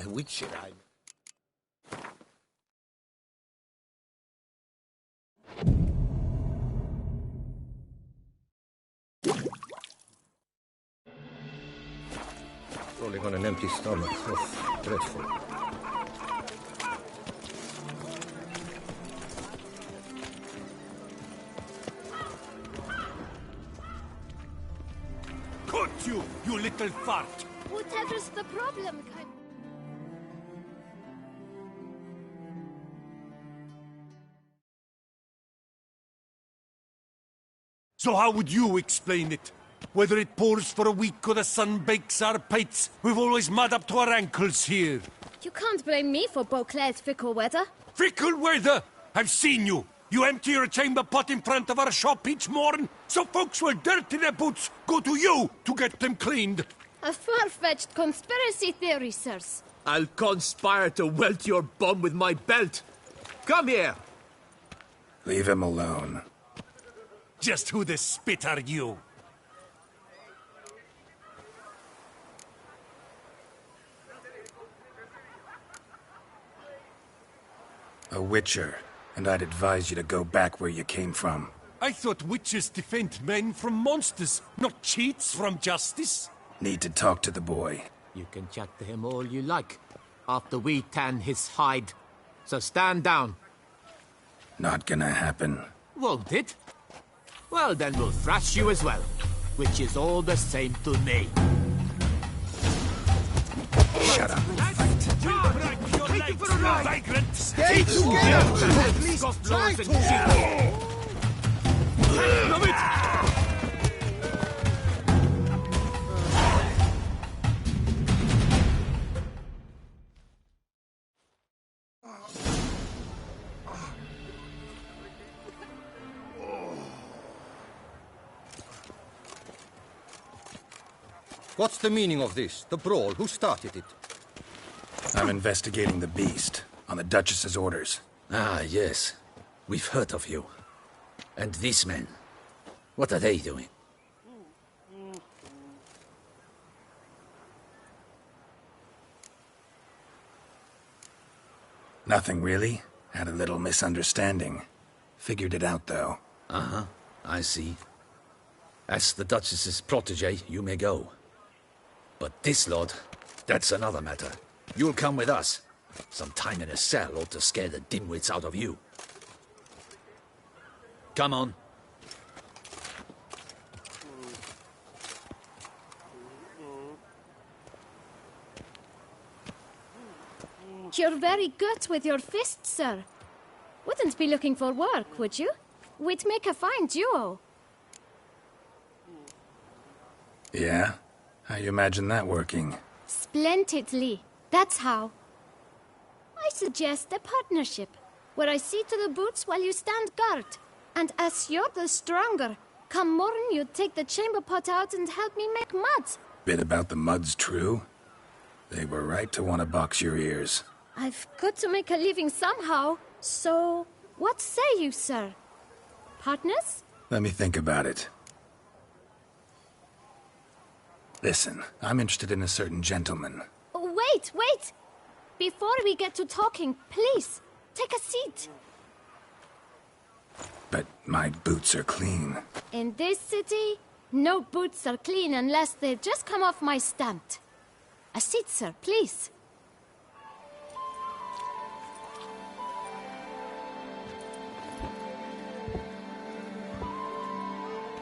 Witcher, Falling on an empty stomach. Oh, dreadful. Cut you, you little fart! Whatever's the problem, So how would you explain it? Whether it pours for a week or the sun bakes our pates, we've always mud up to our ankles here. You can't blame me for Beauclair's fickle weather. Fickle weather! I've seen you! You empty your chamber pot in front of our shop each morn, so folks will dirty their boots, go to you to get them cleaned. A far-fetched conspiracy theory, sirs. I'll conspire to welt your bum with my belt. Come here! Leave him alone. Just who the spit are you? A witcher, and I'd advise you to go back where you came from. I thought witches defend men from monsters, not cheats from justice. Need to talk to the boy. You can chat to him all you like, after we tan his hide. So stand down. Not gonna happen. Won't it? Well, then we'll thrash you as well, which is all the same to me. Shut up. Take you for a ride! Vagrant! Stay together! At least try to! Love it! What's the meaning of this? The brawl? Who started it? I'm investigating the beast, on the Duchess's orders. Ah, yes. We've heard of you. And these men, what are they doing? Nothing really. Had a little misunderstanding. Figured it out, though. Uh-huh, I see. As the Duchess's protege, you may go. But this lot, that's another matter. You'll come with us. Some time in a cell ought to scare the dimwits out of you. Come on. You're very good with your fists, sir. Wouldn't be looking for work, would you? We'd make a fine duo. Yeah? How you imagine that working? Splendidly. That's how. I suggest a partnership, where I see to the boots while you stand guard. And as you're the stronger, come morn you take the chamber pot out and help me make mud. Bit about the mud's true? They were right to want to box your ears. I've got to make a living somehow, so what say you, sir? Partners? Let me think about it. Listen, I'm interested in a certain gentleman. Oh, wait! Before we get to talking, please, take a seat. But my boots are clean. In this city, no boots are clean unless they just come off my stand. A seat, sir, please.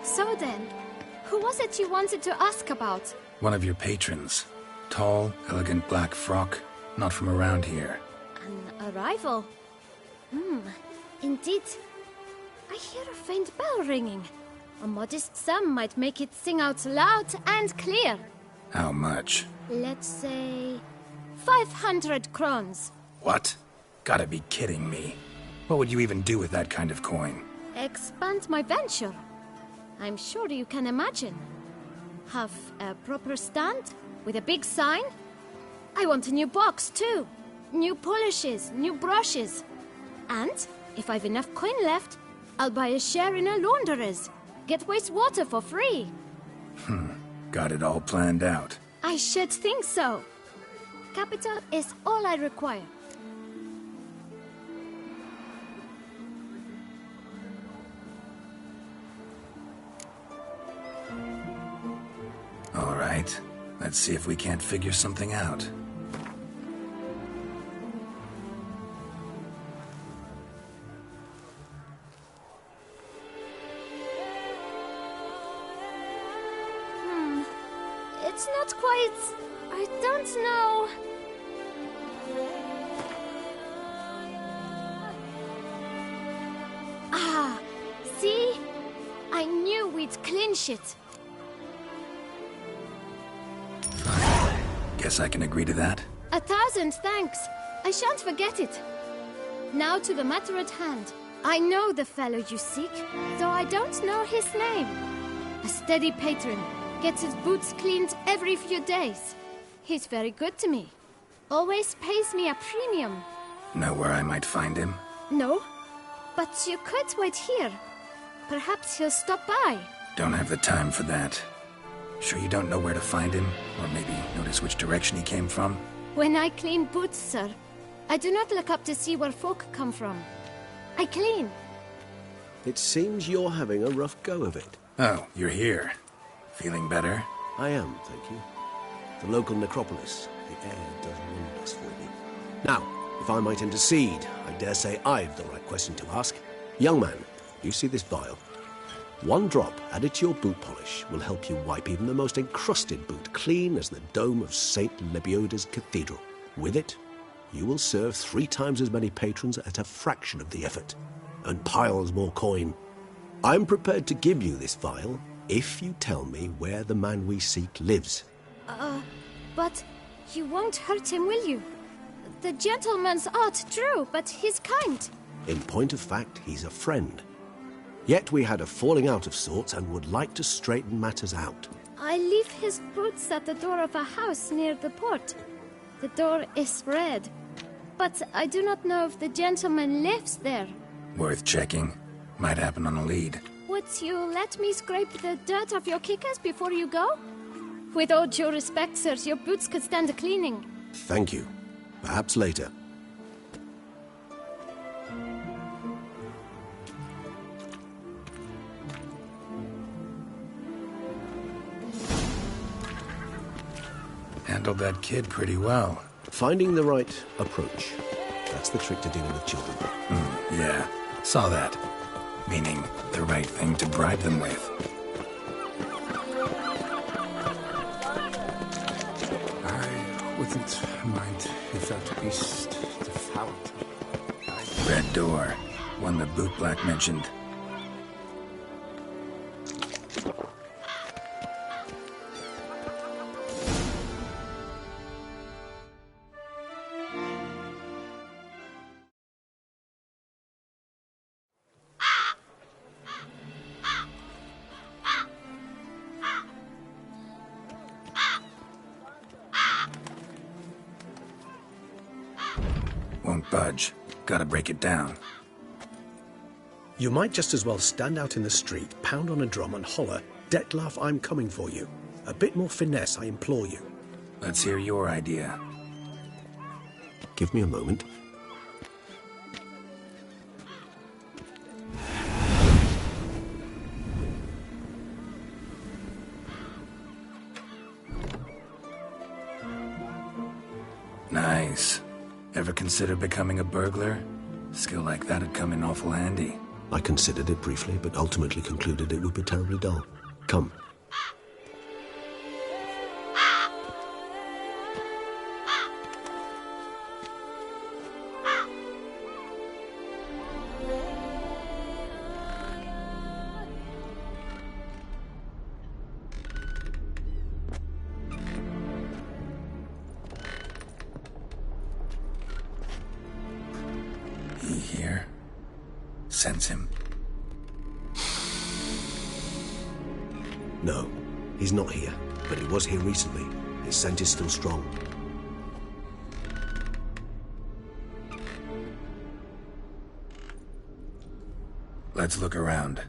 So then, who was it you wanted to ask about? One of your patrons. Tall, elegant black frock. Not from around here. An arrival? Indeed. I hear a faint bell ringing. A modest sum might make it sing out loud and clear. How much? Let's say 500 crowns. What? Gotta be kidding me. What would you even do with that kind of coin? Expand my venture. I'm sure you can imagine. Have a proper stand with a big sign. I want a new box too. New polishes, new brushes. And if I've enough coin left, I'll buy a share in a launderer's. Get wastewater for free. Got it all planned out. I should think so. Capital is all I require. All right. Let's see if we can't figure something out. It's not quite... I don't know... Ah, see? I knew we'd clinch it. Guess I can agree to that. 1,000 thanks. I shan't forget it. Now to the matter at hand. I know the fellow you seek, though I don't know his name. A steady patron. Gets his boots cleaned every few days. He's very good to me. Always pays me a premium. Know where I might find him? No, but you could wait here. Perhaps he'll stop by. Don't have the time for that. Sure you don't know where to find him? Or maybe notice which direction he came from? When I clean boots, sir, I do not look up to see where folk come from. I clean. It seems you're having a rough go of it. Oh, you're here. Feeling better? I am, thank you. The local necropolis. The air does wonders for me. Now, if I might intercede, I dare say I've the right question to ask. Young man, you see this vial? One drop added to your boot polish will help you wipe even the most encrusted boot clean as the dome of St. Lebioda's Cathedral. With it, you will serve 3 times as many patrons at a fraction of the effort, and piles more coin. I'm prepared to give you this vial if you tell me where the man we seek lives. But you won't hurt him, will you? The gentleman's odd, true, but he's kind. In point of fact, he's a friend. Yet we had a falling out of sorts and would like to straighten matters out. I leave his boots at the door of a house near the port. The door is red, but I do not know if the gentleman lives there. Worth checking. Might happen on a lead. Would you let me scrape the dirt off your kickers before you go? With all due respect, sirs, your boots could stand a cleaning. Thank you. Perhaps later. Handled that kid pretty well. Finding the right approach. That's the trick to dealing with children. Yeah, saw that. Meaning the right thing to bribe them with. I wouldn't mind if that beast devoured. Red door. One the boot black mentioned. Won't budge. Gotta break it down. You might just as well stand out in the street, pound on a drum and holler, "Detlef, I'm coming for you." A bit more finesse, I implore you. Let's hear your idea. Give me a moment. Nice. Ever consider becoming a burglar? Skill like that'd come in awful handy. I considered it briefly, but ultimately concluded it would be terribly dull. Come. He here? Sense him. No, he's not here, but he was here recently. His scent is still strong. Let's look around.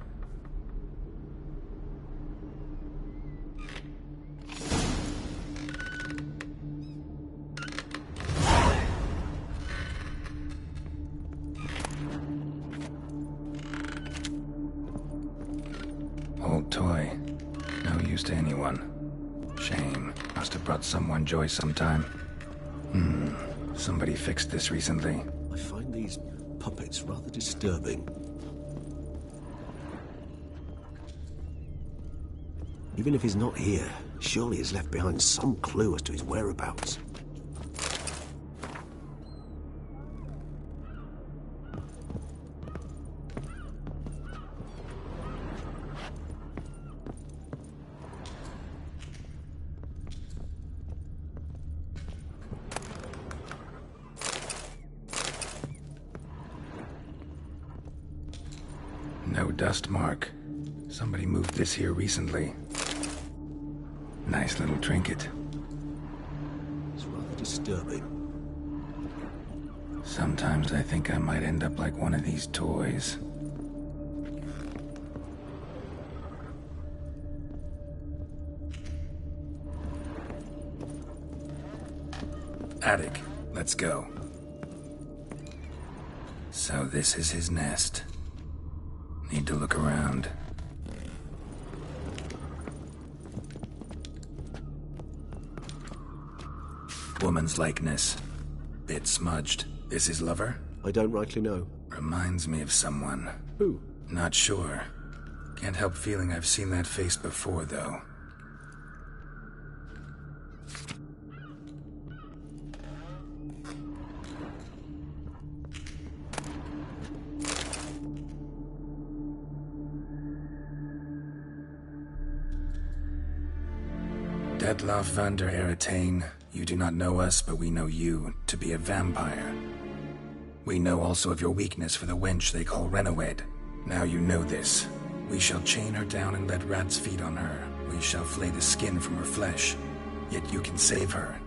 Old toy. No use to anyone. Shame. Must have brought someone joy sometime. Somebody fixed this recently. I find these puppets rather disturbing. Even if he's not here, surely he's left behind some clue as to his whereabouts. No dust mark. Somebody moved this here recently. Nice little trinket. It's rather disturbing. Sometimes I think I might end up like one of these toys. Attic, let's go. So this is his nest. Need to look around. Woman's likeness. Bit smudged. This his lover? I don't rightly know. Reminds me of someone. Who? Not sure. Can't help feeling I've seen that face before, though. Detlaff van der Eretain, you do not know us, but we know you to be a vampire. We know also of your weakness for the wench they call Renawed. Now you know this. We shall chain her down and let rats feed on her. We shall flay the skin from her flesh. Yet you can save her.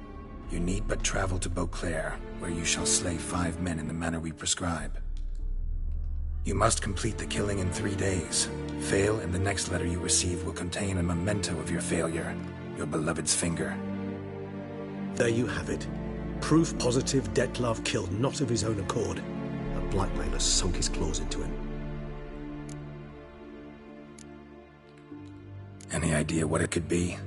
You need but travel to Beauclair, where you shall slay 5 men in the manner we prescribe. You must complete the killing in 3 days. Fail, and the next letter you receive will contain a memento of your failure. Your beloved's finger. There you have it. Proof positive Detlaff killed not of his own accord. A blackmailer sunk his claws into him. Any idea what it could be?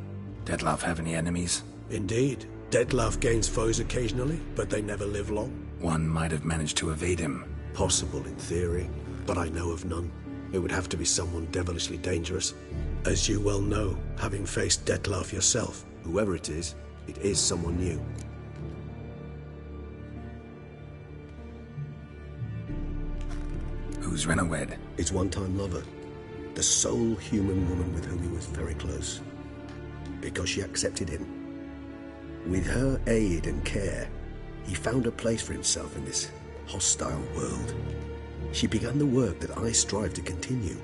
Detlaff have any enemies? Indeed. Detlaff gains foes occasionally, but they never live long. One might have managed to evade him. Possible in theory, but I know of none. It would have to be someone devilishly dangerous. As you well know, having faced Detlaff yourself. Whoever it is someone new. Who's Renawed? His one-time lover. The sole human woman with whom he was very close. Because she accepted him. With her aid and care, he found a place for himself in this hostile world. She began the work that I strive to continue.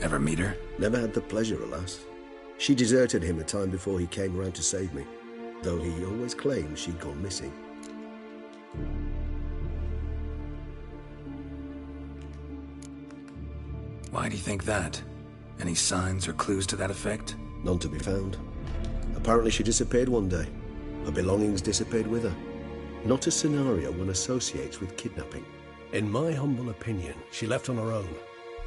Ever meet her? Never had the pleasure, alas. She deserted him a time before he came around to save me, though he always claimed she'd gone missing. Why do you think that? Any signs or clues to that effect? None to be found. Apparently she disappeared one day. Her belongings disappeared with her. Not a scenario one associates with kidnapping. In my humble opinion, she left on her own.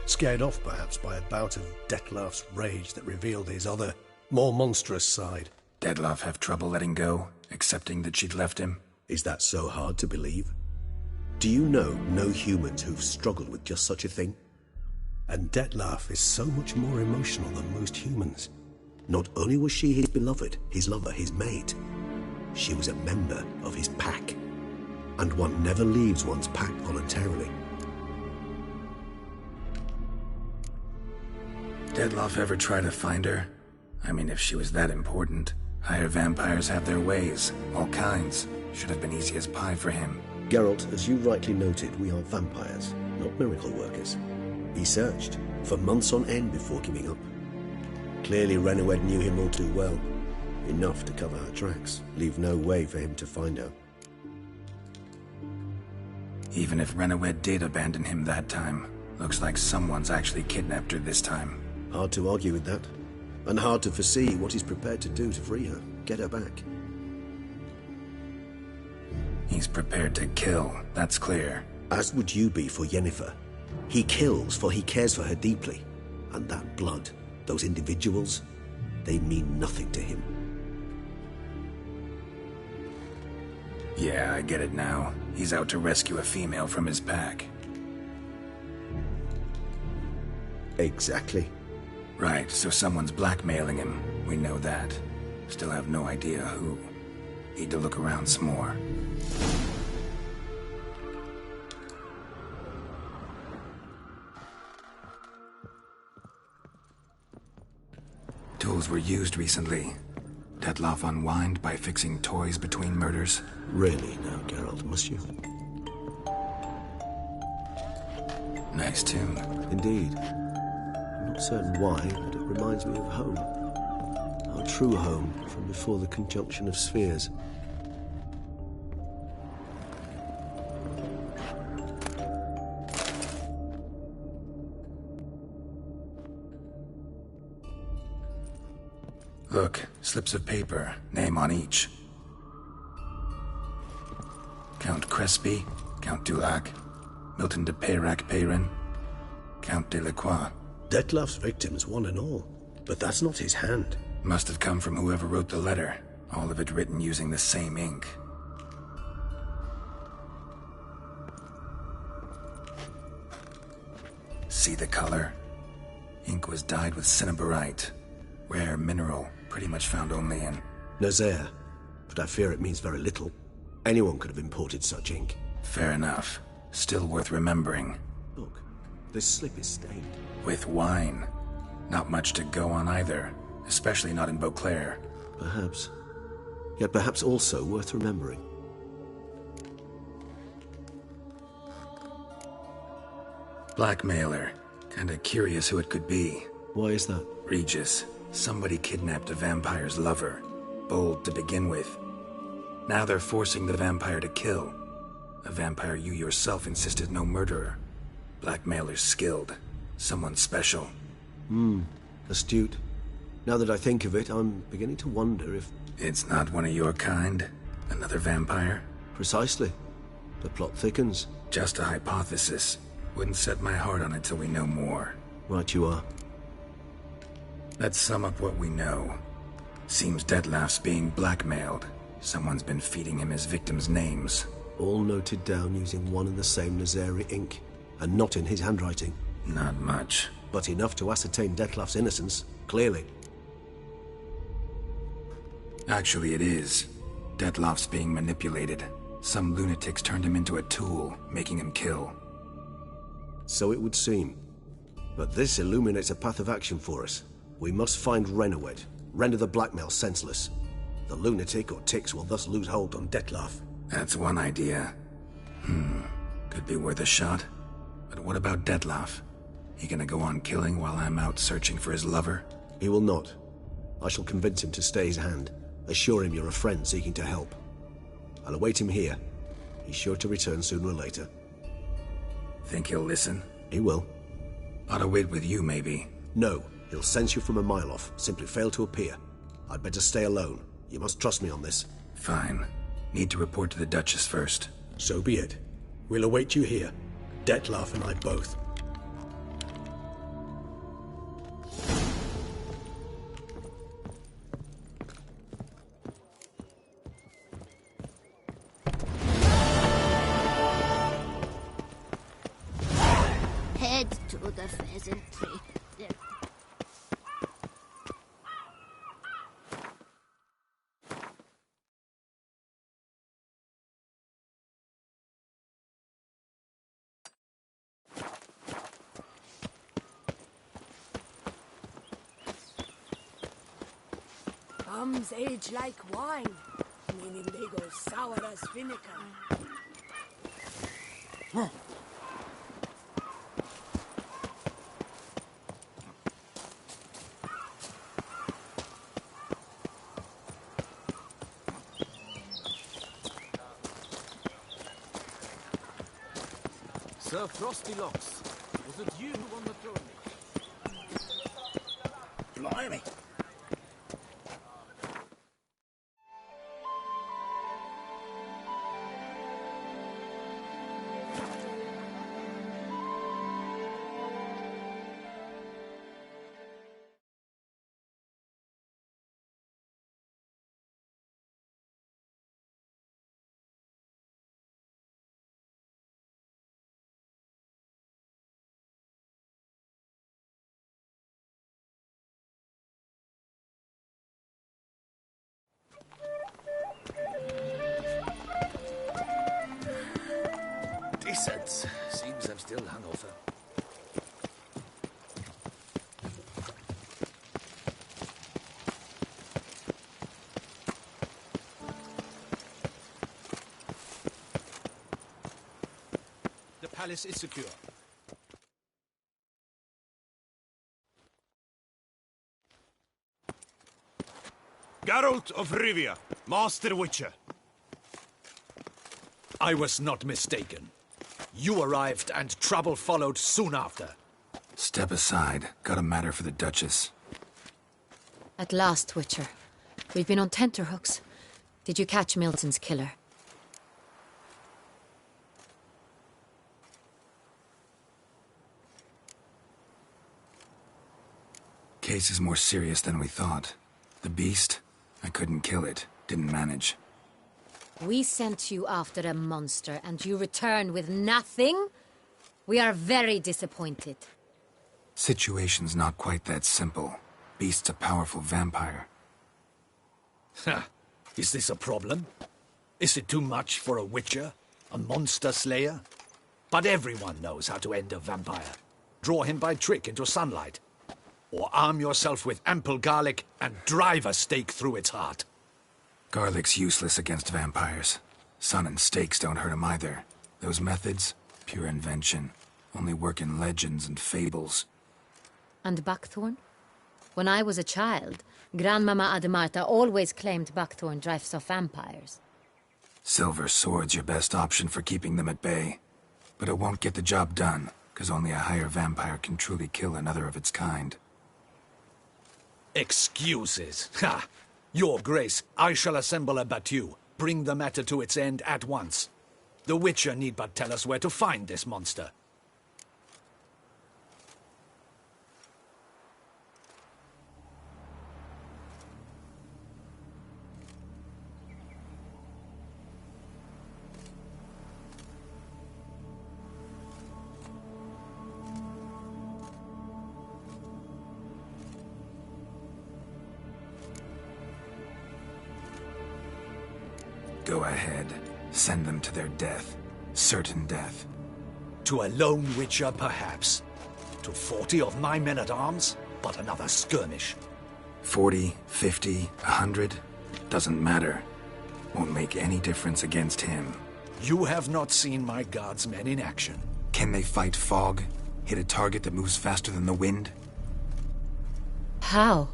Scared off, perhaps, by a bout of Detlaff's rage that revealed his other, more monstrous side. Detlaff have trouble letting go, accepting that she'd left him? Is that so hard to believe? Do you know no humans who've struggled with just such a thing? And Detlaff is so much more emotional than most humans. Not only was she his beloved, his lover, his mate, she was a member of his pack. And one never leaves one's pack voluntarily. Detlaff ever try to find her? I mean, if she was that important. Higher vampires have their ways, all kinds. Should have been easy as pie for him. Geralt, as you rightly noted, we are vampires, not miracle workers. He searched, for months on end before giving up. Clearly Renawed knew him all too well. Enough to cover her tracks, leave no way for him to find her. Even if Renawed did abandon him that time, looks like someone's actually kidnapped her this time. Hard to argue with that. And hard to foresee what he's prepared to do to free her, get her back. He's prepared to kill, that's clear. As would you be for Yennefer. He kills, for he cares for her deeply. And that blood, those individuals, they mean nothing to him. Yeah, I get it now. He's out to rescue a female from his pack. Exactly. Right, so someone's blackmailing him. We know that. Still have no idea who. Need to look around some more. Tools were used recently. Detloff unwind by fixing toys between murders. Really now, Geralt, must you? Nice tune. Indeed. I'm not certain why, but it reminds me of home. Our true home from before the conjunction of spheres. Look, slips of paper, name on each. Count Crespi, Count Dulac, Milton de Peyrac-Peyrin, Count Delacroix. Detloff's victims, one and all. But that's not his hand. Must have come from whoever wrote the letter. All of it written using the same ink. See the color? Ink was dyed with cinnabarite. Rare mineral, pretty much found only in... Nazaire. But I fear it means very little. Anyone could have imported such ink. Fair enough. Still worth remembering. Look, this slip is stained. With wine. Not much to go on either. Especially not in Beauclair. Perhaps. Yet perhaps also worth remembering. Blackmailer. Kinda curious who it could be. Why is that? Regis. Somebody kidnapped a vampire's lover. Bold to begin with. Now they're forcing the vampire to kill. A vampire you yourself insisted no murderer. Blackmailer's skilled. Someone special. Astute. Now that I think of it, I'm beginning to wonder if... It's not one of your kind? Another vampire? Precisely. The plot thickens. Just a hypothesis. Wouldn't set my heart on it till we know more. Right you are. Let's sum up what we know. Seems Detloff's being blackmailed. Someone's been feeding him his victims' names. All noted down using one and the same Nazari ink. And not in his handwriting. Not much. But enough to ascertain Detloff's innocence, clearly. Actually, it is. Detloff's being manipulated. Some lunatics turned him into a tool, making him kill. So it would seem. But this illuminates a path of action for us. We must find Renowed, render the blackmail senseless. The lunatic or ticks will thus lose hold on Detloff. That's one idea. Could be worth a shot. But what about Detloff? He gonna go on killing while I'm out searching for his lover? He will not. I shall convince him to stay his hand. Assure him you're a friend seeking to help. I'll await him here. He's sure to return sooner or later. Think he'll listen? He will. Ought to wait with you, maybe. No, he'll sense you from a mile off. Simply fail to appear. I'd better stay alone. You must trust me on this. Fine. Need to report to the Duchess first. So be it. We'll await you here. Detloff and I both. Head to the pheasantry. Bums age like wine, meaning they go sour as vinegar. Sir Frostylocks, was it you who won the throne? Blimey. Makes sense. Seems I'm still hungover. The palace is secure. Geralt of Rivia, Master Witcher. I was not mistaken. You arrived and trouble followed soon after. Step aside. Got a matter for the Duchess. At last, Witcher. We've been on tenterhooks. Did you catch Milton's killer? Case is more serious than we thought. The beast? I couldn't kill it. Didn't manage. We sent you after a monster, and you return with nothing? We are very disappointed. Situation's not quite that simple. Beast's a powerful vampire. Ha! Is this a problem? Is it too much for a witcher? A monster slayer? But everyone knows how to end a vampire. Draw him by trick into sunlight. Or arm yourself with ample garlic and drive a stake through its heart. Garlic's useless against vampires. Sun and stakes don't hurt him either. Those methods, pure invention. Only work in legends and fables. And buckthorn? When I was a child, Grandmama Ademarta always claimed buckthorn drives off vampires. Silver sword's your best option for keeping them at bay. But it won't get the job done, because only a higher vampire can truly kill another of its kind. Excuses. Ha! Your Grace, I shall assemble a battue. Bring the matter to its end at once. The Witcher need but tell us where to find this monster. Go ahead. Send them to their death. Certain death. To a lone Witcher, perhaps. To 40 of my men-at-arms, but another skirmish. 40, 50, 100? Doesn't matter. Won't make any difference against him. You have not seen my guardsmen in action. Can they fight fog? Hit a target that moves faster than the wind? How?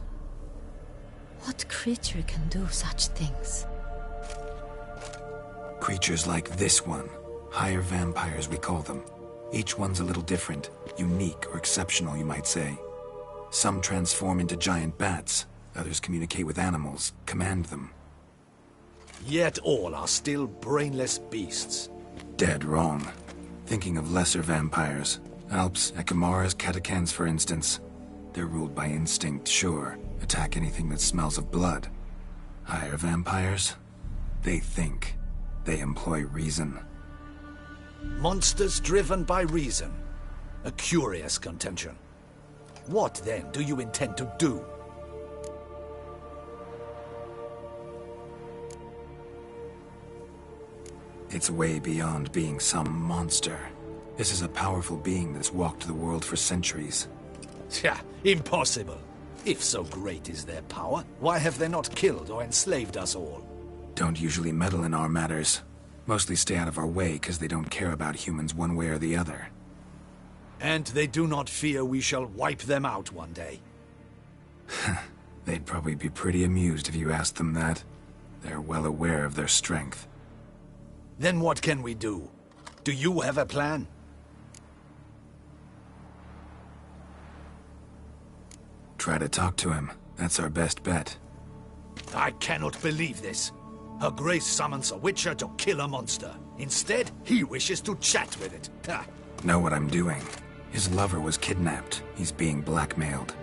What creature can do such things? Creatures like this one. Higher vampires, we call them. Each one's a little different. Unique or exceptional, you might say. Some transform into giant bats. Others communicate with animals, command them. Yet all are still brainless beasts. Dead wrong. Thinking of lesser vampires. Alps, Ekamaras, Catacans, for instance. They're ruled by instinct, sure. Attack anything that smells of blood. Higher vampires? They think. They employ reason. Monsters driven by reason. A curious contention. What, then, do you intend to do? It's way beyond being some monster. This is a powerful being that's walked the world for centuries. Yeah, impossible. If so great is their power, why have they not killed or enslaved us all? Don't usually meddle in our matters. Mostly stay out of our way because they don't care about humans one way or the other. And they do not fear we shall wipe them out one day. They'd probably be pretty amused if you asked them that. They're well aware of their strength. Then what can we do? Do you have a plan? Try to talk to him. That's our best bet. I cannot believe this. Her Grace summons a Witcher to kill a monster. Instead, he wishes to chat with it. Ha. Know what I'm doing. His lover was kidnapped. He's being blackmailed.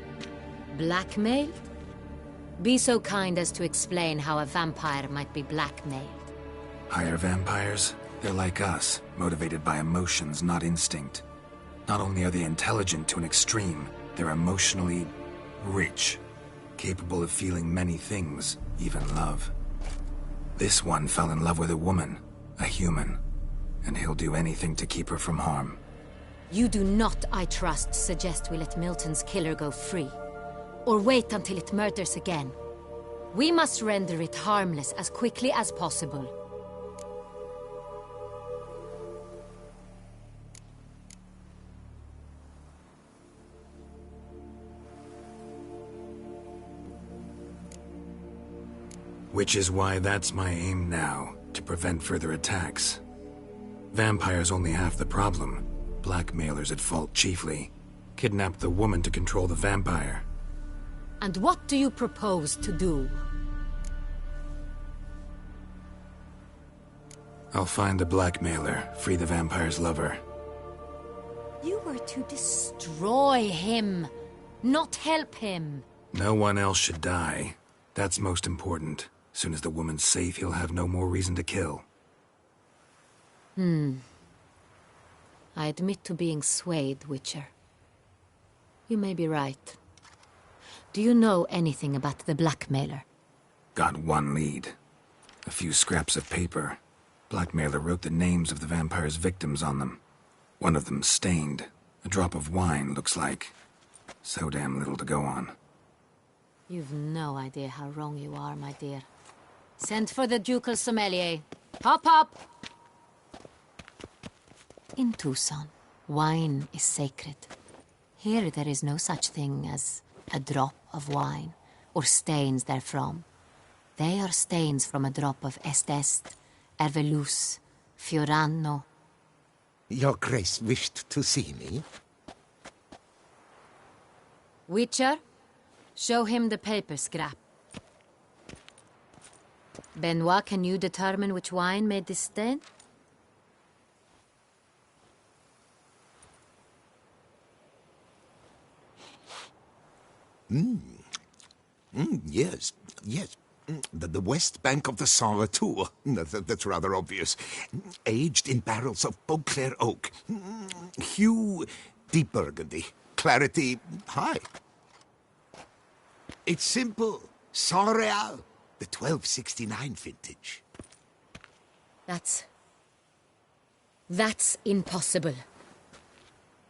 Blackmailed? Be so kind as to explain how a vampire might be blackmailed. Higher vampires? They're like us, motivated by emotions, not instinct. Not only are they intelligent to an extreme, they're emotionally rich. Capable of feeling many things, even love. This one fell in love with a woman, a human. and he'll do anything to keep her from harm. You do not, I trust, suggest we let Milton's killer go free. Or wait until it murders again. We must render it harmless as quickly as possible. Which is why that's my aim now, to prevent further attacks. Vampires only half the problem. Blackmailers at fault chiefly. Kidnapped the woman to control the vampire. And what do you propose to do? I'll find the blackmailer, free the vampire's lover. You were to destroy him, not help him. No one else should die. That's most important. Soon as the woman's safe, he'll have no more reason to kill. I admit to being swayed, Witcher. You may be right. Do you know anything about the blackmailer? Got one lead. A few scraps of paper. Blackmailer wrote the names of the vampire's victims on them. One of them stained. A drop of wine, looks like. So damn little to go on. You've no idea how wrong you are, my dear. Send for the ducal sommelier. Hop, hop! In Tucson, wine is sacred. Here there is no such thing as a drop of wine, or stains therefrom. They are stains from a drop of Est, Ervelus, Fiorano. Your Grace wished to see me? Witcher, show him the paper scrap. Benoit, can you determine which wine made this stain? Yes. The west bank of the Saint-Retour. That's rather obvious. Aged in barrels of Beauclair oak. Hue, deep burgundy. Clarity, high. It's simple. Saint-Réal, the 1269 vintage. That's impossible.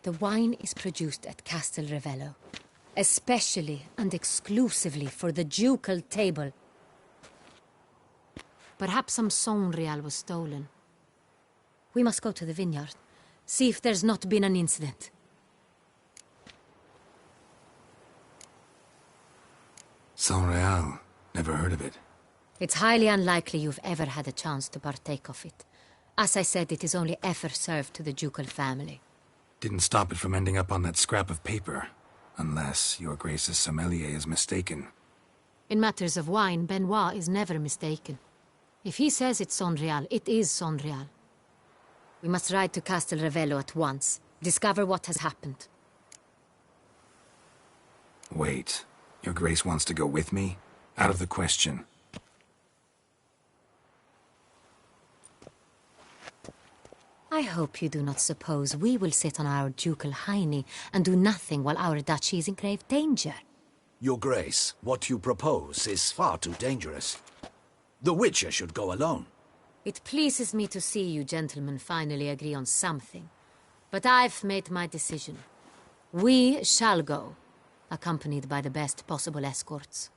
The wine is produced at Castel Ravello, especially and exclusively for the ducal table. Perhaps some Saint-Réal was stolen. We must go to the vineyard, see if there's not been an incident. Saint-Réal. Never heard of it. It's highly unlikely you've ever had a chance to partake of it. As I said, it is only ever served to the ducal family. Didn't stop it from ending up on that scrap of paper. Unless your Grace's sommelier is mistaken. In matters of wine, Benoit is never mistaken. If he says it's Saint-Réal, it is Saint-Réal. We must ride to Castel Ravello at once. Discover what has happened. Wait. Your Grace wants to go with me? Out of the question. I hope you do not suppose we will sit on our ducal hiney and do nothing while our duchy is in grave danger. Your Grace, what you propose is far too dangerous. The Witcher should go alone. It pleases me to see you gentlemen finally agree on something. But I've made my decision. We shall go, accompanied by the best possible escorts.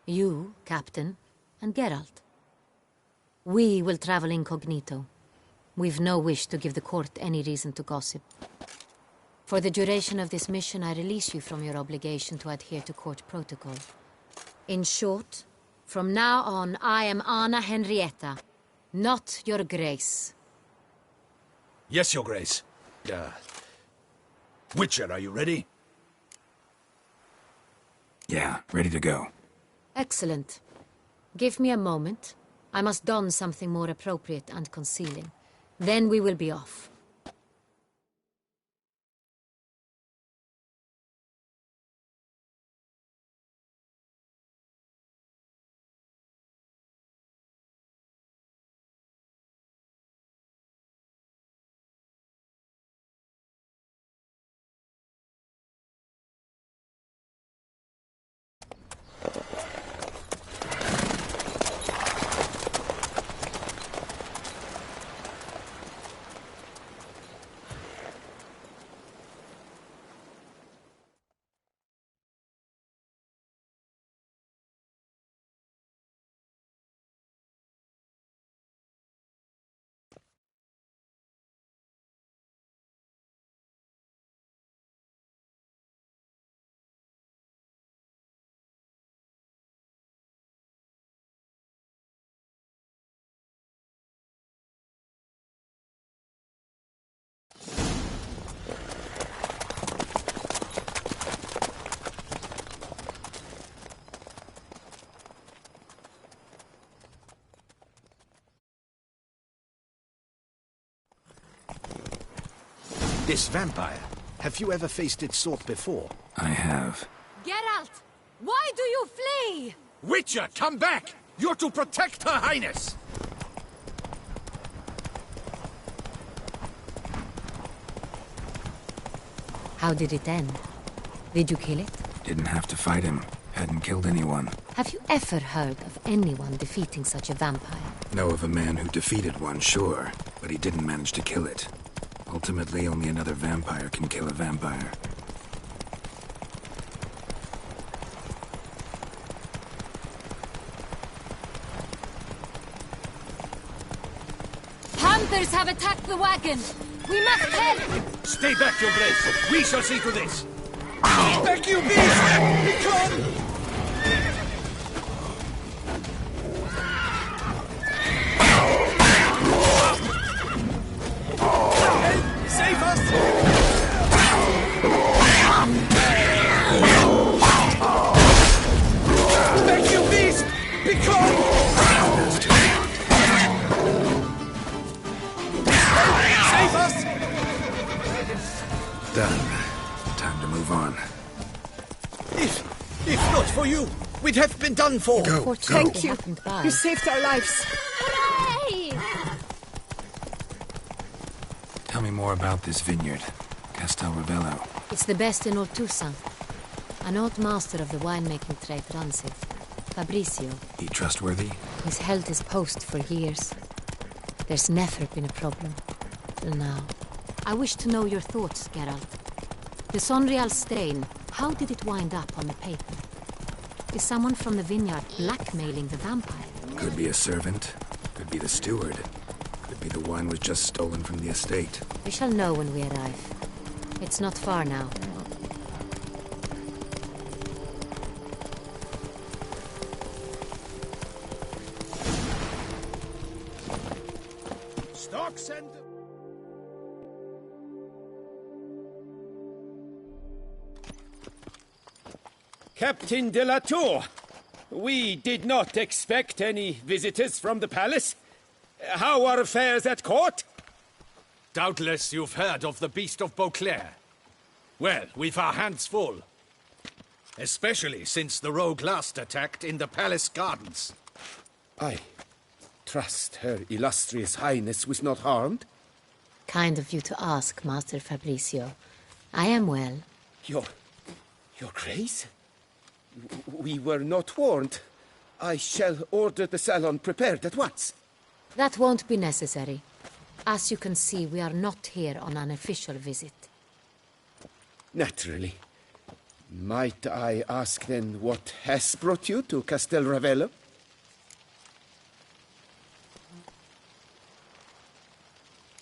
You, Captain, and Geralt. We will travel incognito. We've no wish to give the court any reason to gossip. For the duration of this mission, I release you from your obligation to adhere to court protocol. In short, from now on, I am Anna Henrietta, not your Grace. Yes, Your Grace. Witcher, are you ready? Yeah, ready to go. Excellent. Give me a moment. I must don something more appropriate and concealing. Then we will be off. This vampire, have you ever faced its sort before? I have. Geralt! Why do you flee? Witcher, come back! You're to protect Her Highness! How did it end? Did you kill it? Didn't have to fight him. Hadn't killed anyone. Have you ever heard of anyone defeating such a vampire? Know of a man who defeated one, sure, but he didn't manage to kill it. Ultimately, only another vampire can kill a vampire. Hunters have attacked the wagon! We must help! Stay back, your grace! We shall see to this! Back, you beast! Begone! Save us! Back, you beast! Begone! Save us! Done. Time to move on. If not for you, we'd have been done for. Go. Thank you. You saved our lives. Hooray! Tell me more about this vineyard. Castel Ravello. It's the best in all Toussaint. An old master of the winemaking trade runs it. Fabrizio. He trustworthy? He's held his post for years. There's never been a problem. Till now. I wish to know your thoughts, Geralt. The Sonreal stain, how did it wind up on the paper? Is someone from the vineyard blackmailing the vampire? Could be a servant. Could be the steward. Could be the wine was just stolen from the estate. We shall know when we arrive. It's not far now. Stocks and... Captain de la Tour, we did not expect any visitors from the palace. How are affairs at court? Doubtless you've heard of the Beast of Beauclair. Well, we've our hands full. Especially since the rogue last attacked in the palace gardens. I trust Her Illustrious Highness was not harmed. Kind of you to ask, Master Fabrizio. I am well. Your Grace? We were not warned. I shall order the salon prepared at once. That won't be necessary. As you can see, we are not here on an official visit. Naturally. Might I ask then what has brought you to Castel Ravello?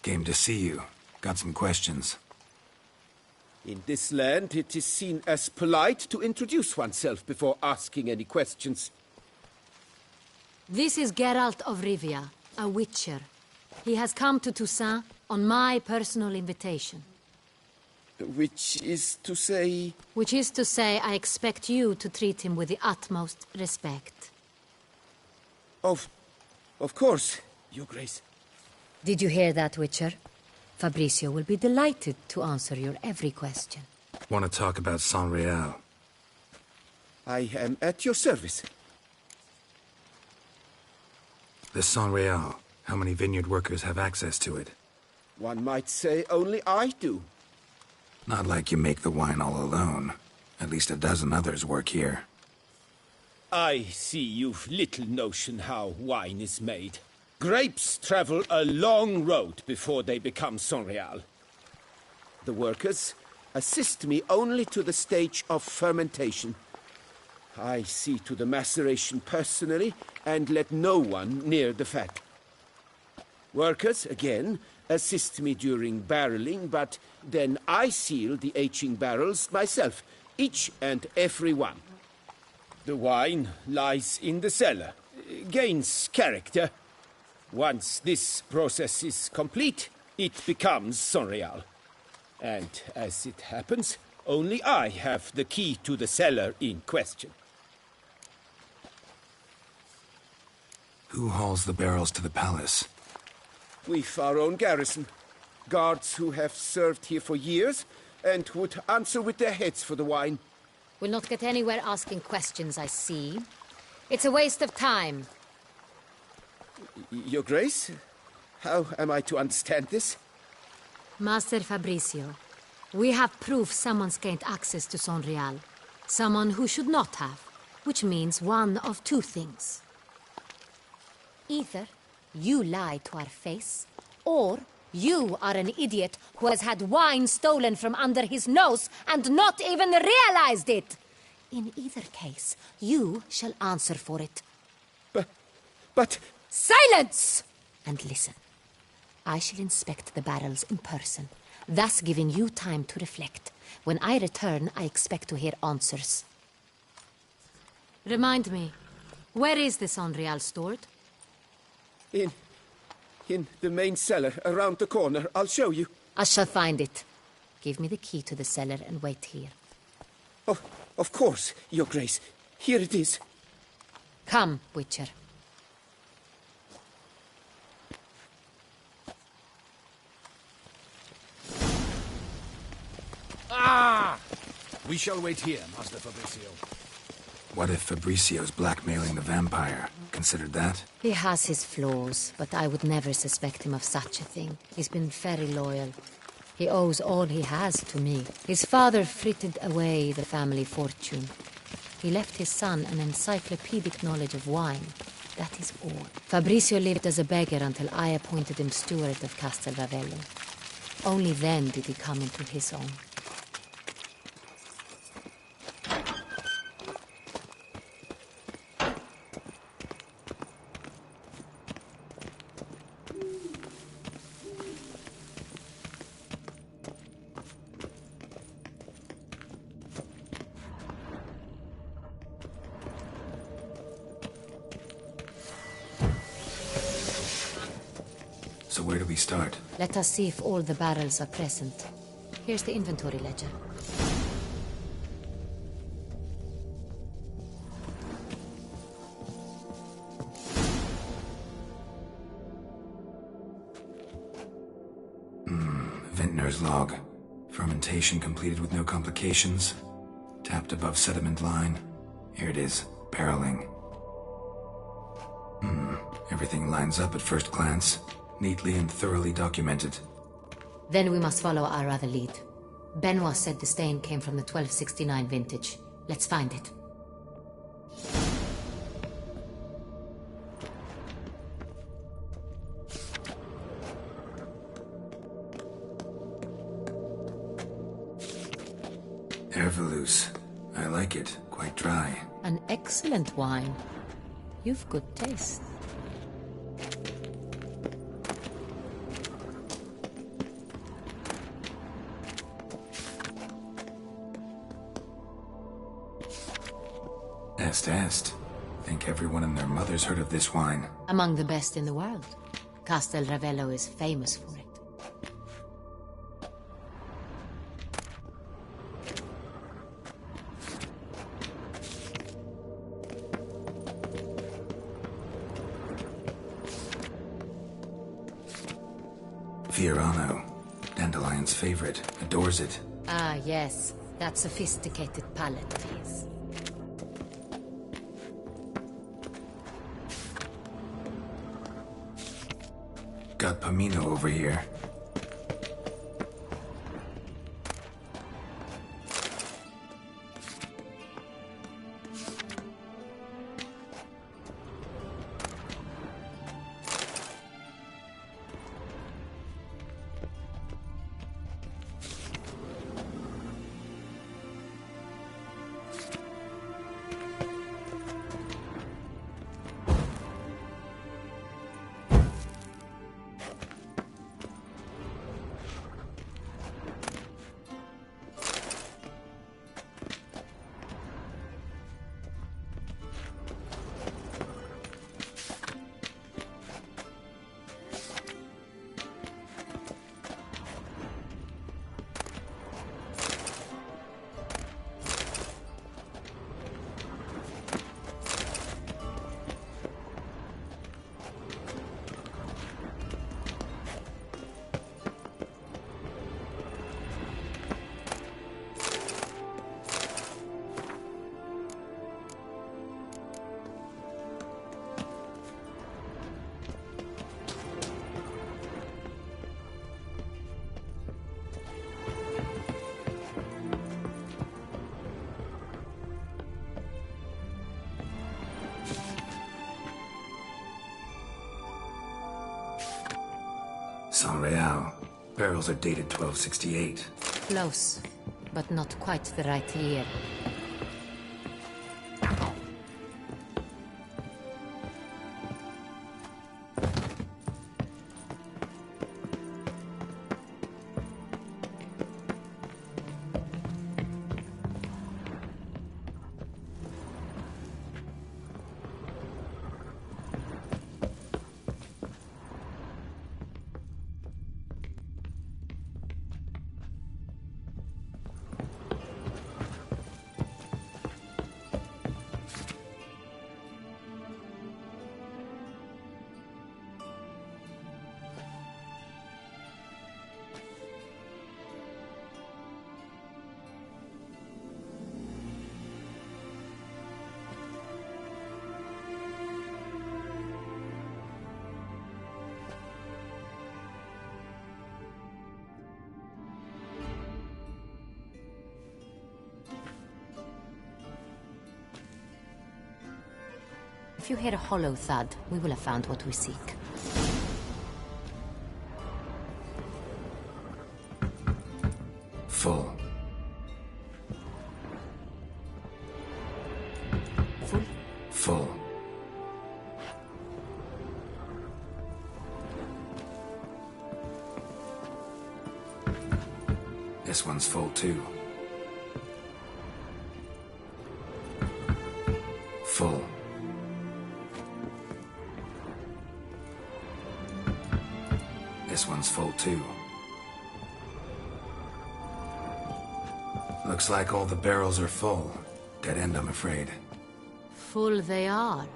Came to see you. Got some questions. In this land, it is seen as polite to introduce oneself before asking any questions. This is Geralt of Rivia, a witcher. He has come to Toussaint on my personal invitation. Which is to say... Which is to say, I expect you to treat him with the utmost respect. Of course, Your Grace. Did you hear that, Witcher? Fabrizio will be delighted to answer your every question. Want to talk about Sonreal? I am at your service. The Sonreal. How many vineyard workers have access to it? One might say only I do. Not like you make the wine all alone. At least a dozen others work here. I see you've little notion how wine is made. Grapes travel a long road before they become Sonreal. The workers assist me only to the stage of fermentation. I see to the maceration personally and let no one near the fat. Workers, again, assist me during barreling, but then I seal the aging barrels myself, each and every one. The wine lies in the cellar, gains character. Once this process is complete, it becomes Sonreal. And as it happens, only I have the key to the cellar in question. Who hauls the barrels to the palace? We've our own garrison. Guards who have served here for years and would answer with their heads for the wine. We'll not get anywhere asking questions, I see. It's a waste of time. Your Grace? How am I to understand this? Master Fabricio, we have proof someone's gained access to Sonreal. Someone who should not have, which means one of two things. Either you lie to our face, or you are an idiot who has had wine stolen from under his nose and not even realized it. In either case, you shall answer for it. But... Silence! And listen. I shall inspect the barrels in person, thus giving you time to reflect. When I return, I expect to hear answers. Remind me, where is this Sonreal stored? In the main cellar, around the corner. I'll show you. I shall find it. Give me the key to the cellar and wait here. Oh, of course, Your Grace. Here it is. Come, Witcher. Ah! We shall wait here, Master Fabricio. What if Fabricio's blackmailing the vampire? Considered that? He has his flaws, but I would never suspect him of such a thing. He's been very loyal. He owes all he has to me. His father frittered away the family fortune. He left his son an encyclopedic knowledge of wine. That is all. Fabricio lived as a beggar until I appointed him steward of Castel Ravello. Only then did he come into his own. So where do we start? Let us see if all the barrels are present. Here's the inventory ledger. Vintner's log. Fermentation completed with no complications. Tapped above sediment line. Here it is. Barreling. Everything lines up at first glance. Neatly and thoroughly documented. Then we must follow our other lead. Benoit said the stain came from the 1269 vintage. Let's find it. Herveloos. I like it. Quite dry. An excellent wine. You've good taste. Est. Think everyone and their mother's heard of this wine. Among the best in the world. Castel Ravello is famous for it. Fiorano. Dandelion's favorite. Adores it. Ah, yes. That sophisticated palate of his. Got Pomino over here. Saint-Réal. Barrels are dated 1268. Close, but not quite the right year. If you hear a hollow thud, we will have found what we seek. Full. Full? Full. This one's full too. Full. This one's full too. Looks like all the barrels are full. Dead end, I'm afraid. Full they are.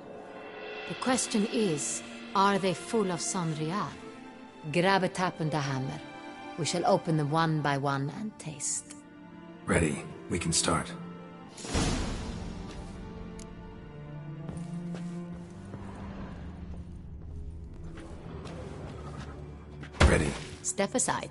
The question is, are they full of Saint-Réal? Grab a tap and a hammer. We shall open them one by one and taste. Ready. We can start. Ready. Step aside.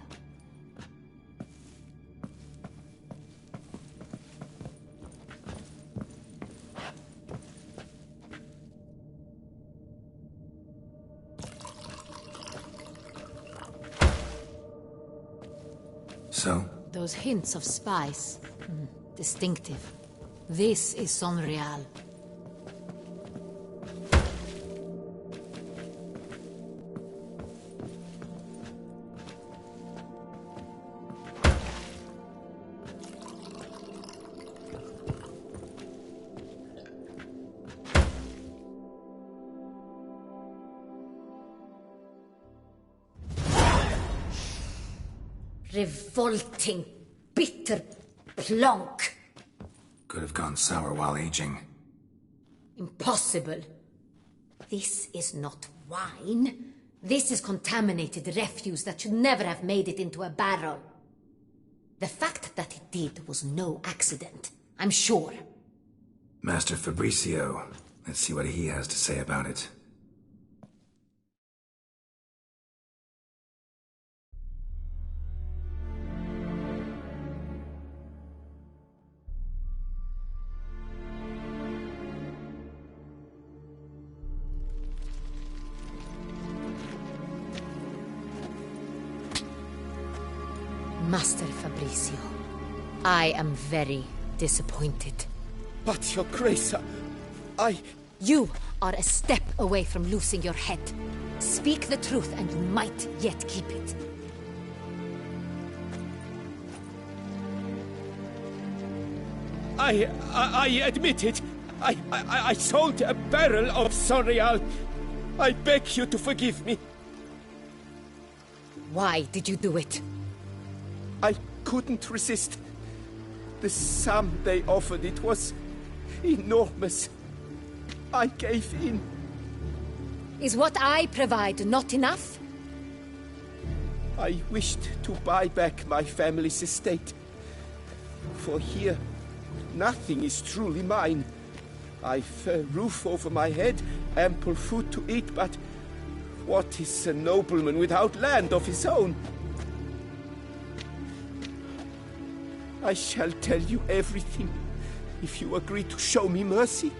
So? Those hints of spice. Distinctive. This is Saint-Réal. Revolting, bitter plonk. Could have gone sour while aging. Impossible. This is not wine. This is contaminated refuse that should never have made it into a barrel. The fact that it did was no accident, I'm sure. Master Fabricio. Let's see what he has to say about it. Master Fabricio, I am very disappointed. But, Your Grace, I... You are a step away from losing your head. Speak the truth and you might yet keep it. I admit it. I sold a barrel of Saint-Réal. I beg you to forgive me. Why did you do it? I couldn't resist. The sum they offered, it was enormous. I gave in. Is what I provide not enough? I wished to buy back my family's estate. For here, nothing is truly mine. I've a roof over my head, ample food to eat, but what is a nobleman without land of his own? I shall tell you everything, if you agree to show me mercy.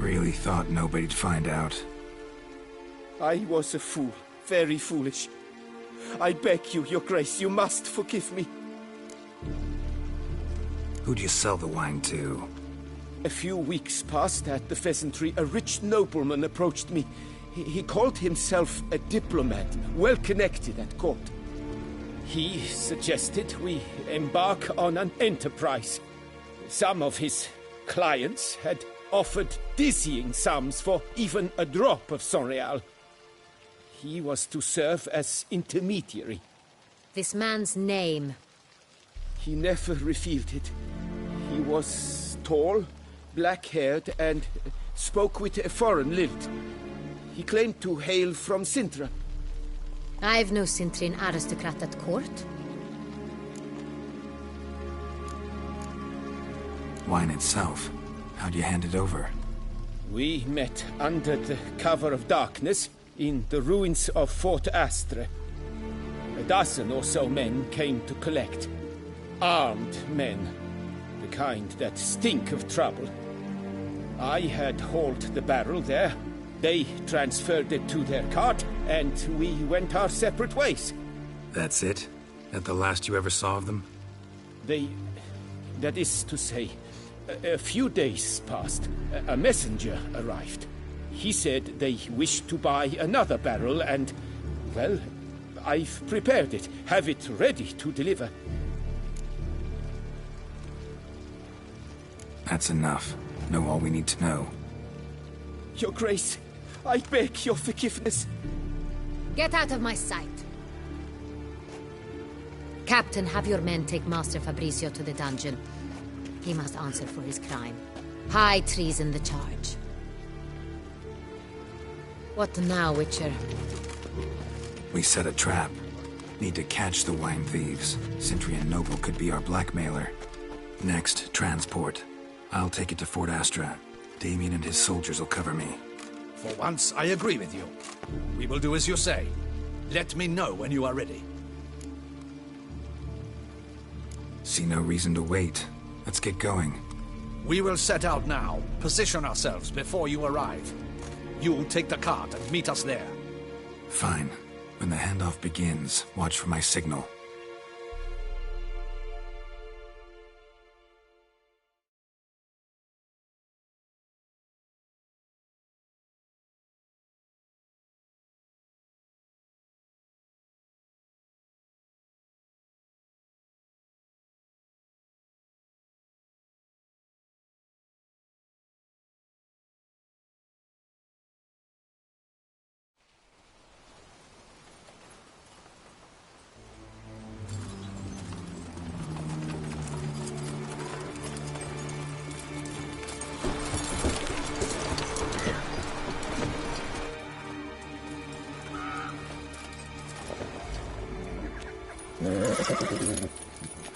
Really thought nobody'd find out. I was a fool. Very foolish. I beg you, Your Grace, you must forgive me. Who'd you sell the wine to? A few weeks past at the pheasantry, a rich nobleman approached me. He called himself a diplomat, well connected at court. He suggested we embark on an enterprise. Some of his clients had offered dizzying sums for even a drop of Sonreal. He was to serve as intermediary. This man's name? He never revealed it. He was tall, black-haired, and spoke with a foreign lilt. He claimed to hail from Sintra. I've no Sintrin aristocrat at court. Wine itself. How'd you hand it over? We met under the cover of darkness in the ruins of Fort Astre. A dozen or so men came to collect. Armed men. The kind that stink of trouble. I had hauled the barrel there. They transferred it to their cart, and we went our separate ways. That's it? That the last you ever saw of them? That is to say, a few days passed. A messenger arrived. He said they wished to buy another barrel and, well, I've prepared it. Have it ready to deliver. That's enough. Know all we need to know. Your Grace, I beg your forgiveness. Get out of my sight. Captain, have your men take Master Fabrizio to the dungeon. He must answer for his crime. High treason the charge. What now, Witcher? We set a trap. Need to catch the wine thieves. Sintrian Noble could be our blackmailer. Next, transport. I'll take it to Fort Astra. Damien and his soldiers will cover me. For once, I agree with you. We will do as you say. Let me know when you are ready. See no reason to wait. Let's get going. We will set out now. Position ourselves before you arrive. You'll take the cart and meet us there. Fine. When the handoff begins, watch for my signal.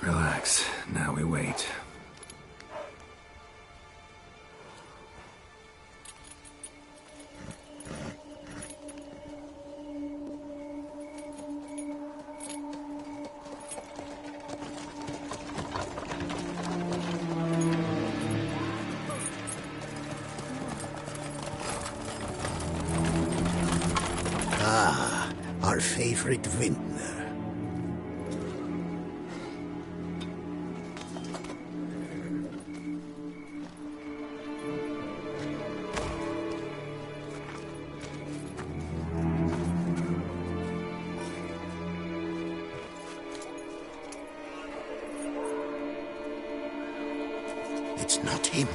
Relax. Now we wait. Ah, our favorite vintner. It's not him.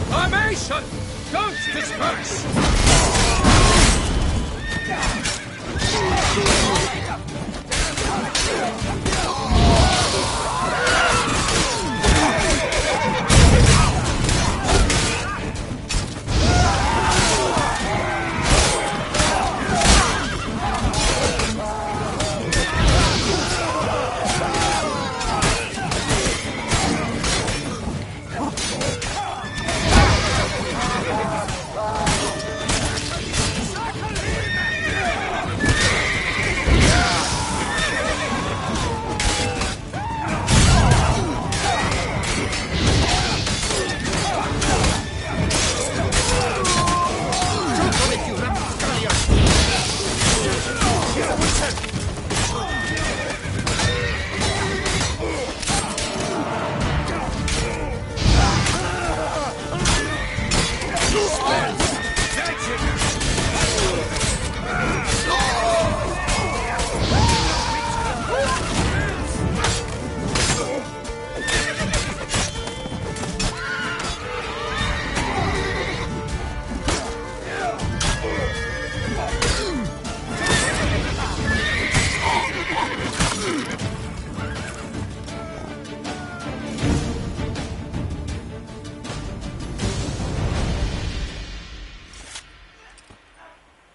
Formation! Don't disperse!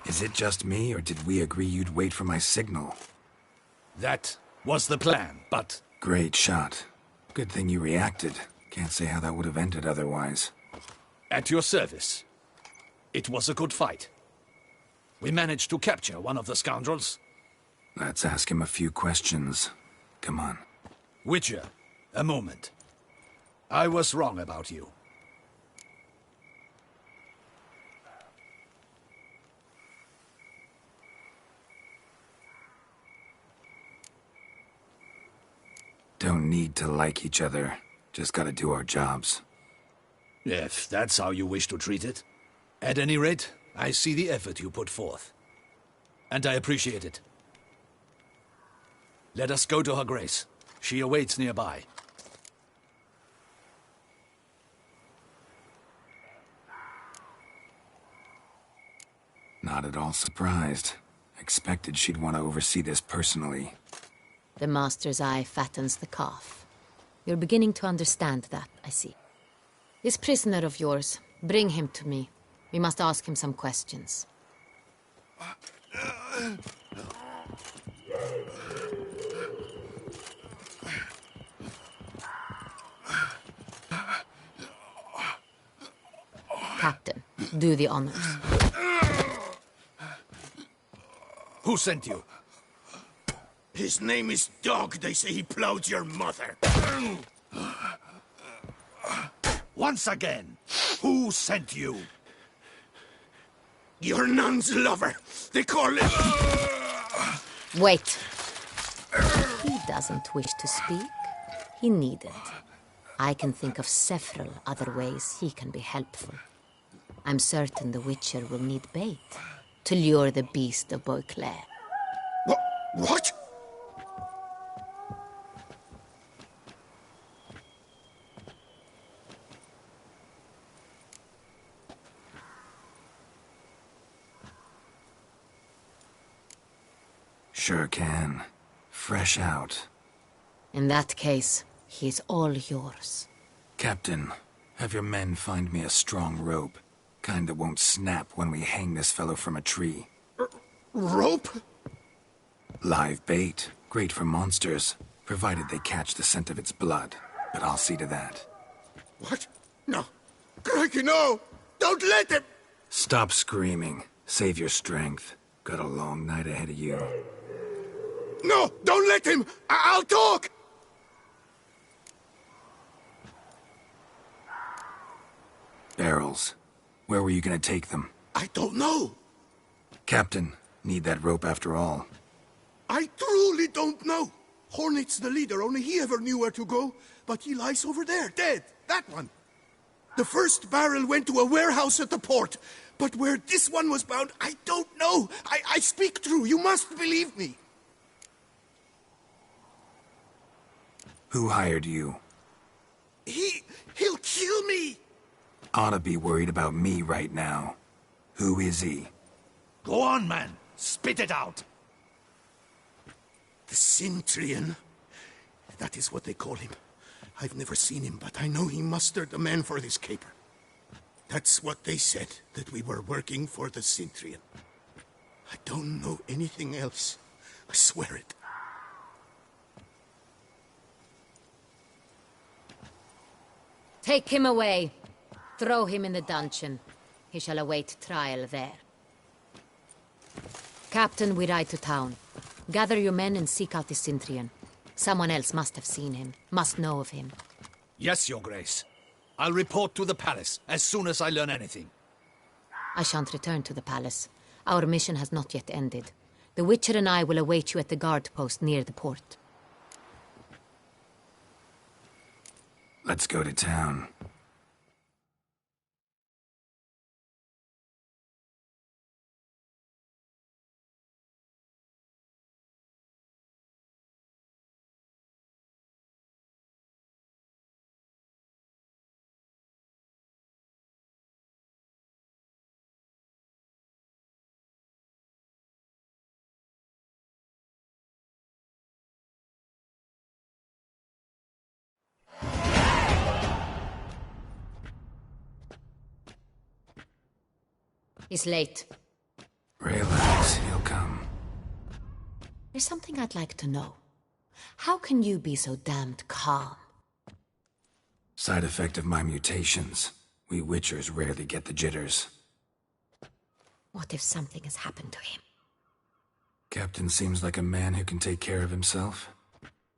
Is it just me, or did we agree you'd wait for my signal? That was the plan, but... Great shot. Good thing you reacted. Can't say how that would have ended otherwise. At your service. It was a good fight. We managed to capture one of the scoundrels. Let's ask him a few questions. Come on. Witcher, a moment. I was wrong about you. Don't need to like each other. Just gotta do our jobs. If that's how you wish to treat it. At any rate, I see the effort you put forth. And I appreciate it. Let us go to her grace. She awaits nearby. Not at all surprised. Expected she'd want to oversee this personally. The master's eye fattens the calf. You're beginning to understand that, I see. This prisoner of yours, bring him to me. We must ask him some questions. Captain, do the honors. Who sent you? His name is Dog. They say he plowed your mother. Once again, who sent you? Your nun's lover. They call him... Wait. He doesn't wish to speak. He needn't. I can think of several other ways he can be helpful. I'm certain the Witcher will need bait to lure the beast of Beauclair. What? Sure can. Fresh out. In that case, he's all yours. Captain, have your men find me a strong rope. Kind that won't snap when we hang this fellow from a tree. Rope? Live bait. Great for monsters, provided they catch the scent of its blood. But I'll see to that. What? No. Crikey, no! Don't let him! Stop screaming. Save your strength. Got a long night ahead of you. No! Don't let him! I'll talk! Barrels. Where were you gonna take them? I don't know. Captain, need that rope after all. I truly don't know. Hornet's the leader, only he ever knew where to go. But he lies over there, dead. That one. The first barrel went to a warehouse at the port. But where this one was bound, I don't know. I speak true. You must believe me. Who hired you? He'll kill me. Ought to be worried about me right now. Who is he? Go on, man. Spit it out. The Cintrian. That is what they call him. I've never seen him, but I know he mustered the men for this caper. That's what they said, that we were working for the Cintrian. I don't know anything else. I swear it. Take him away. Throw him in the dungeon. He shall await trial there. Captain, we ride to town. Gather your men and seek out the Cintrian. Someone else must have seen him, must know of him. Yes, Your Grace. I'll report to the palace as soon as I learn anything. I shan't return to the palace. Our mission has not yet ended. The Witcher and I will await you at the guard post near the port. Let's go to town. He's late. Relax, he'll come. There's something I'd like to know. How can you be so damned calm? Side effect of my mutations. We Witchers rarely get the jitters. What if something has happened to him? Captain seems like a man who can take care of himself.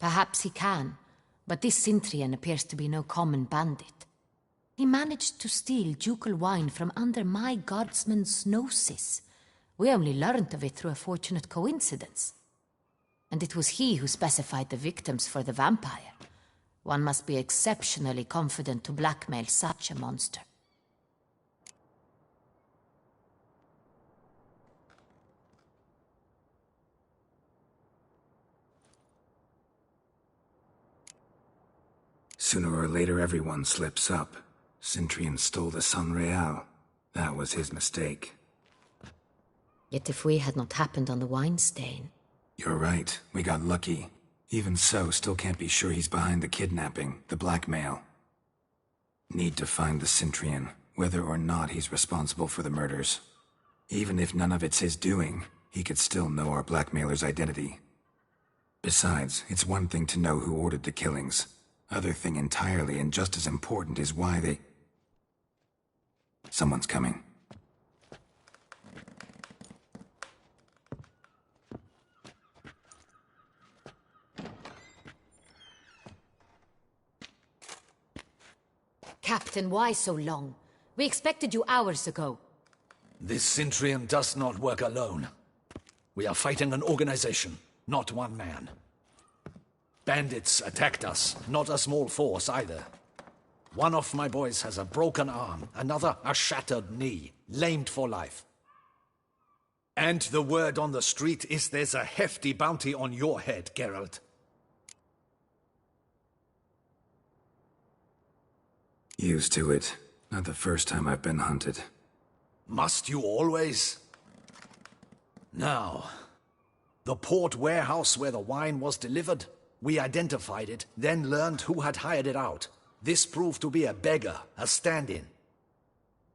Perhaps he can, but this Sintrian appears to be no common bandit. He managed to steal ducal wine from under my guardsman's noses. We only learned of it through a fortunate coincidence. And it was he who specified the victims for the vampire. One must be exceptionally confident to blackmail such a monster. Sooner or later everyone slips up. Sintrian stole the San Real. That was his mistake. Yet if we had not happened on the wine stain... You're right, we got lucky. Even so, still can't be sure he's behind the kidnapping, the blackmail. Need to find the Sintrian, whether or not he's responsible for the murders. Even if none of it's his doing, he could still know our blackmailer's identity. Besides, it's one thing to know who ordered the killings. Other thing entirely, and just as important, is why they... Someone's coming. Captain, why so long? We expected you hours ago. This Sintrian does not work alone. We are fighting an organization, not one man. Bandits attacked us, not a small force either. One of my boys has a broken arm, another a shattered knee, lamed for life. And the word on the street is there's a hefty bounty on your head, Geralt. Used to it. Not the first time I've been hunted. Must you always? Now, the port warehouse where the wine was delivered, we identified it, then learned who had hired it out. This proved to be a beggar, a stand-in.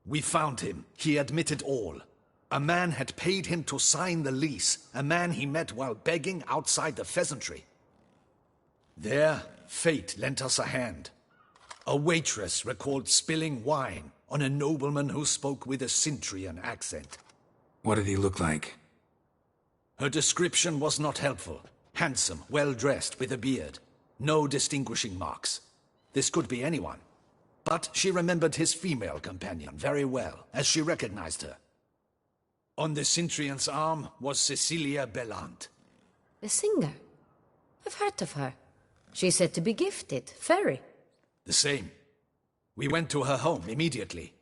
We found him. He admitted all. A man had paid him to sign the lease, a man he met while begging outside the pheasantry. There, fate lent us a hand. A waitress recalled spilling wine on a nobleman who spoke with a Sintrian accent. What did he look like? Her description was not helpful. Handsome, well-dressed, with a beard. No distinguishing marks. This could be anyone. But she remembered his female companion very well, as she recognized her. On the Sintrian's arm was Cecilia Bellant. The singer? I've heard of her. She's said to be gifted, fairy. The same. We went to her home immediately.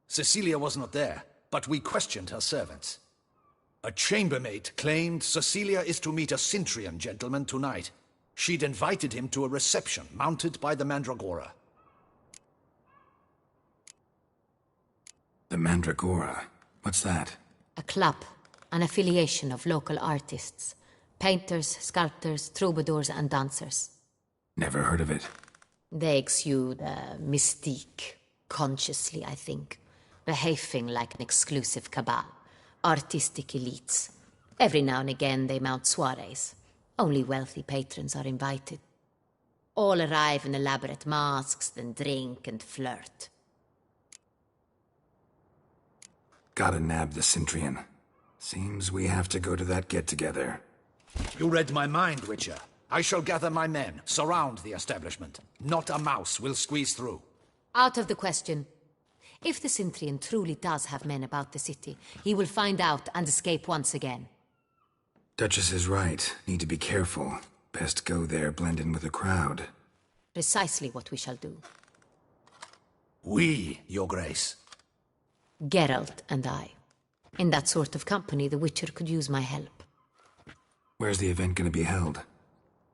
Cecilia was not there, but we questioned her servants. A chambermaid claimed Cecilia is to meet a Sintrian gentleman tonight. She'd invited him to a reception mounted by the Mandragora. The Mandragora? What's that? A club, an affiliation of local artists. Painters, sculptors, troubadours and dancers. Never heard of it. They exude mystique, consciously, I think. Behaving like an exclusive cabal. Artistic elites. Every now and again they mount soirees. Only wealthy patrons are invited. All arrive in elaborate masks, then drink and flirt. Gotta nab the Sintrian. Seems we have to go to that get-together. You read my mind, Witcher. I shall gather my men, surround the establishment. Not a mouse will squeeze through. Out of the question. If the Sintrian truly does have men about the city, he will find out and escape once again. Duchess is right. Need to be careful. Best go there, blend in with the crowd. Precisely what we shall do. We, Your Grace. Geralt and I. In that sort of company, the Witcher could use my help. Where's the event gonna be held?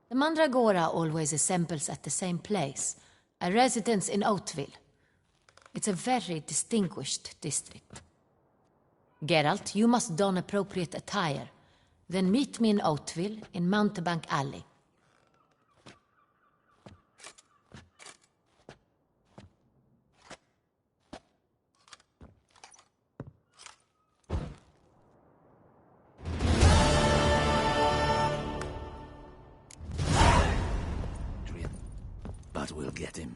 The Mandragora always assembles at the same place, a residence in Oatville. It's a very distinguished district. Geralt, you must don appropriate attire. Then meet me in Oatville, in Mountebank Alley. But we'll get him.